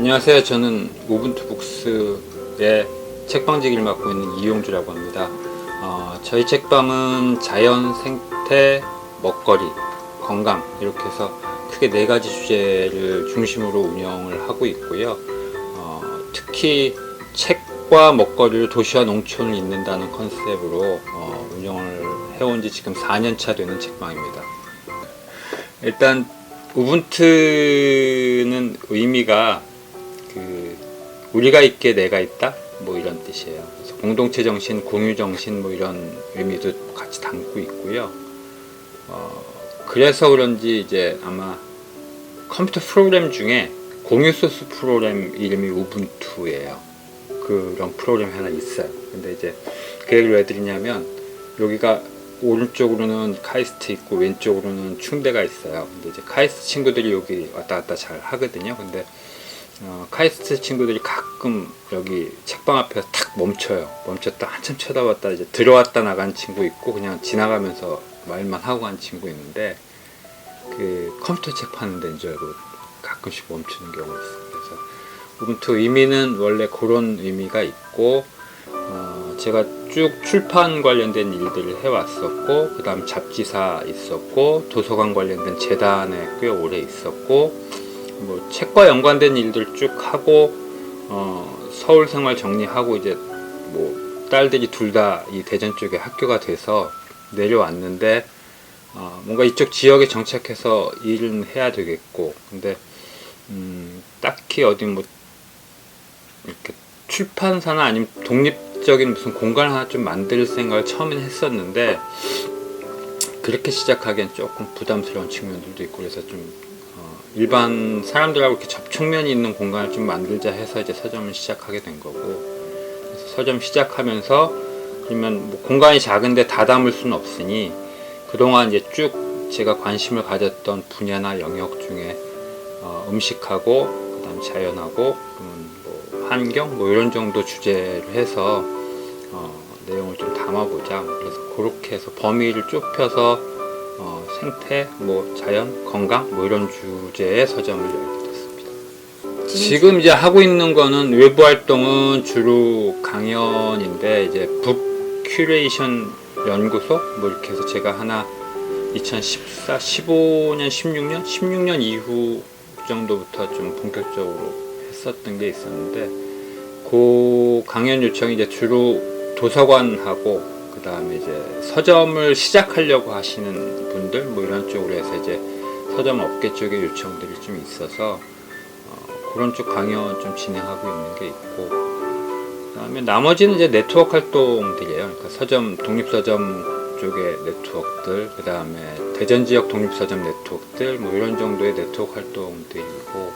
안녕하세요. 저는 우분투북스의 책방지기를 맡고 있는 이용주라고 합니다. 저희 책방은 자연, 생태, 먹거리, 건강 이렇게 해서 크게 4가지 주제를 중심으로 운영을 하고 있고요. 특히 책과 먹거리를 도시와 농촌을 잇는다는 컨셉으로 운영을 해온 지 지금 4년차 되는 책방입니다. 일단 우분투는 의미가 우리가 있기에 내가 있다? 뭐 이런 뜻이에요. 그래서 공동체 정신, 공유 정신 뭐 이런 의미도 같이 담고 있고요. 그래서 그런지 이제 아마 컴퓨터 프로그램 중에 공유 소스 프로그램 이름이 우분투예요. 그런 프로그램이 하나 있어요. 근데 이제 그 얘기를 왜 드리냐면 여기가 오른쪽으로는 카이스트 있고 왼쪽으로는 충대가 있어요. 근데 이제 카이스트 친구들이 여기 왔다 갔다 잘 하거든요. 근데 카이스트 친구들이 가끔 여기 책방 앞에서 탁 멈춰요. 멈췄다 한참 쳐다봤다 이제 들어왔다 나간 친구 있고 그냥 지나가면서 말만 하고 간 친구 있는데 그 컴퓨터 책 파는 데인 줄 알고 가끔씩 멈추는 경우가 있어요. 그래서 우분투 의미는 원래 그런 의미가 있고 제가 쭉 출판 관련된 일들을 해왔었고 그 다음 잡지사 있었고 도서관 관련된 재단에 꽤 오래 있었고 뭐 책과 연관된 일들 쭉 하고 서울 생활 정리하고 이제 뭐 딸들이 둘 다 이 대전 쪽에 학교가 돼서 내려왔는데 뭔가 이쪽 지역에 정착해서 일은 해야 되겠고 근데 딱히 어디 뭐 이렇게 출판사나 아니면 독립적인 무슨 공간을 하나 좀 만들 생각을 처음엔 했었는데 그렇게 시작하기엔 조금 부담스러운 측면들도 있고 그래서 좀 일반 사람들하고 이렇게 접촉면이 있는 공간을 좀 만들자 해서 이제 서점을 시작하게 된 거고 그래서 서점 시작하면서 그러면 뭐 공간이 작은데 다 담을 수는 없으니 그동안 이제 쭉 제가 관심을 가졌던 분야나 영역 중에 음식하고 그다음 자연하고 뭐 환경 뭐 이런 정도 주제를 해서 내용을 좀 담아보자 그래서 그렇게 해서 범위를 좁혀서 생태, 뭐 자연, 건강 뭐 이런 주제의 서점을 열게 됐습니다. 지금 이제 하고 있는 거는 외부 활동은 주로 강연인데 이제 북 큐레이션 연구소 뭐 이렇게 해서 제가 하나 2014, 15년, 16년 이후 정도부터 좀 본격적으로 했었던 게 있었는데 그 강연 요청이 이제 주로 도서관하고 그 다음에 이제 서점을 시작하려고 하시는 분들 뭐 이런 쪽으로 해서 이제 서점 업계 쪽에 요청들이 좀 있어서 그런 쪽 강연 좀 진행하고 있는 게 있고 그 다음에 나머지는 이제 네트워크 활동들이에요. 그러니까 서점 독립서점 쪽의 네트워크들 그 다음에 대전 지역 독립서점 네트워크들 뭐 이런 정도의 네트워크 활동들이고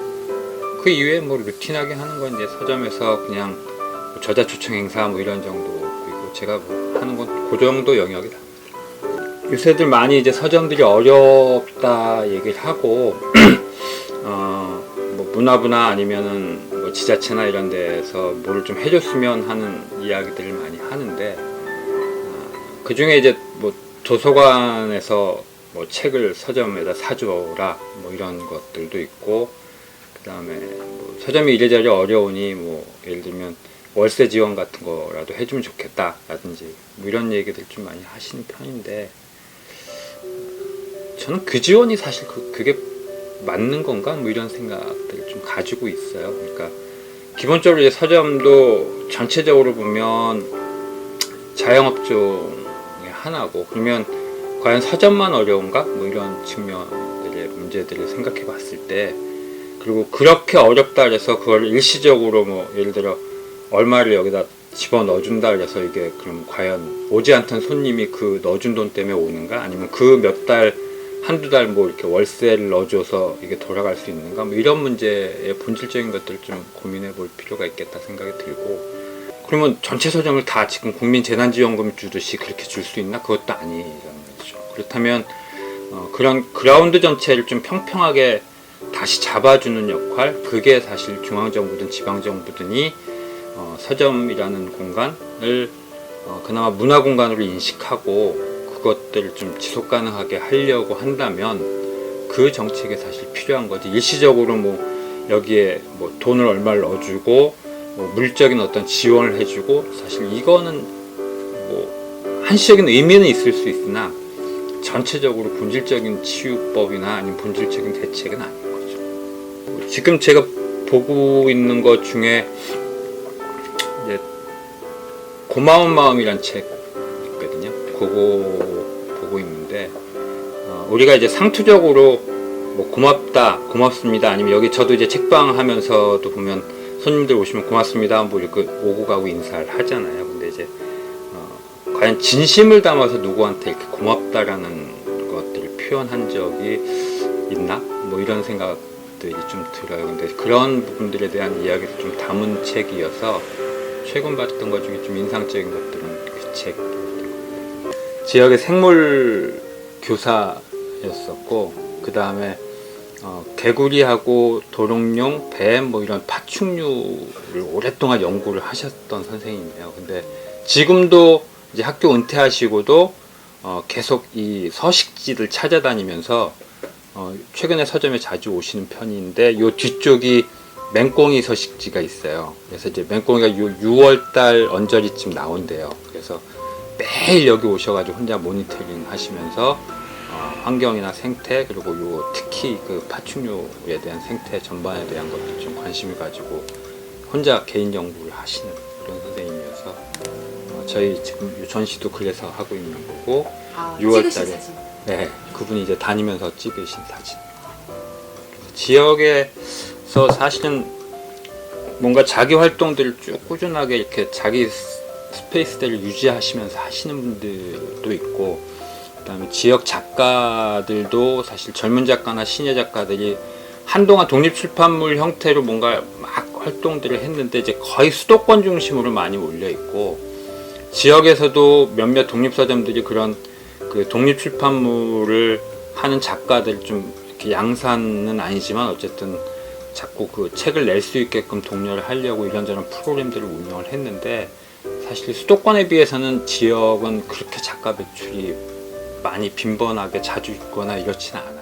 그 이외에 뭐 루틴하게 하는 건 이제 서점에서 그냥 뭐 저자 초청 행사 뭐 이런 정도 제가 뭐 하는 건 그 정도 영역이다. 요새들 많이 이제 서점들이 어렵다 얘기를 하고 뭐 문화부나 아니면은 뭐 지자체나 이런 데서 뭘 좀 해줬으면 하는 이야기들을 많이 하는데 그 중에 이제 뭐 도서관에서 뭐 책을 서점에다 사줘라 뭐 이런 것들도 있고 그 다음에 뭐 서점이 이래저래 어려우니 뭐 예를 들면 월세 지원 같은 거라도 해주면 좋겠다 라든지 뭐 이런 얘기들 좀 많이 하시는 편인데 저는 그 지원이 사실 그게 맞는 건가 뭐 이런 생각들을 좀 가지고 있어요. 그러니까 기본적으로 이제 서점도 전체적으로 보면 자영업종의 하나고 그러면 과연 서점만 어려운가 뭐 이런 측면들의 문제들을 생각해 봤을 때 그리고 그렇게 어렵다 그래서 그걸 일시적으로 뭐 예를 들어 얼마를 여기다 집어 넣어준다 그래서 이게 그럼 과연 오지 않던 손님이 그 넣어준 돈 때문에 오는가 아니면 그 몇 달 한두 달 뭐 이렇게 월세를 넣어줘서 이게 돌아갈 수 있는가 뭐 이런 문제의 본질적인 것들을 좀 고민해 볼 필요가 있겠다 생각이 들고 그러면 전체 서점을 다 지금 국민재난지원금 주듯이 그렇게 줄 수 있나 그것도 아니라는 거죠. 그렇다면 그런 그라운드 전체를 좀 평평하게 다시 잡아주는 역할 그게 사실 중앙정부든 지방정부든이 서점이라는 공간을 그나마 문화공간으로 인식하고 그것들을 좀 지속가능하게 하려고 한다면 그 정책이 사실 필요한 거지. 일시적으로 뭐 여기에 뭐 돈을 얼마를 넣어주고 뭐 물적인 어떤 지원을 해주고, 사실 이거는 뭐 한시적인 의미는 있을 수 있으나 전체적으로 본질적인 치유법이나 아니면 본질적인 대책은 아닌 거죠. 지금 제가 보고 있는 것 중에 이제 고마운 마음이란 책 있거든요. 그거 보고 있는데, 우리가 이제 상투적으로 뭐 고맙다, 고맙습니다, 아니면 여기 저도 이제 책방 하면서도 보면 손님들 오시면 고맙습니다 뭐 이렇게 오고 가고 인사를 하잖아요. 근데 이제 과연 진심을 담아서 누구한테 이렇게 고맙다라는 것들을 표현한 적이 있나? 뭐 이런 생각들이 좀 들어요. 근데 그런 부분들에 대한 이야기를 좀 담은 책이어서 최근 봤던 것 중에 좀 인상적인 것들은 그 책. 지역의 생물 교사였었고, 그 다음에 개구리하고 도롱뇽, 뱀 뭐 이런 파충류를 오랫동안 연구를 하셨던 선생님이에요. 근데 지금도 이제 학교 은퇴하시고도 계속 이 서식지를 찾아다니면서 최근에 서점에 자주 오시는 편인데, 요 뒤쪽이 맹꽁이 서식지가 있어요. 그래서 이제 맹꽁이가 6월달 언저리쯤 나온대요. 그래서 매일 여기 오셔가지고 혼자 모니터링 하시면서 환경이나 생태, 그리고 요 특히 그 파충류에 대한 생태 전반에 대한 것도 좀 관심을 가지고 혼자 개인 연구를 하시는 그런 선생님이어서 저희 지금 요 전시도 그래서 하고 있는 거고, 6월달에 네, 그분이 이제 다니면서 찍으신 사진. 지역에서 사실은 뭔가 자기 활동들을 쭉 꾸준하게 이렇게 자기 스페이스들을 유지하시면서 하시는 분들도 있고, 그다음에 지역 작가들도 사실 젊은 작가나 시니어 작가들이 한동안 독립출판물 형태로 뭔가 막 활동들을 했는데 이제 거의 수도권 중심으로 많이 몰려 있고, 지역에서도 몇몇 독립서점들이 그런 그 독립출판물을 하는 작가들 좀 이렇게 양산은 아니지만 어쨌든 자꾸 그 책을 낼 수 있게끔 독려를 하려고 이런저런 프로그램들을 운영을 했는데, 사실 수도권에 비해서는 지역은 그렇게 작가 배출이 많이 빈번하게 자주 있거나 이렇지는 않아요.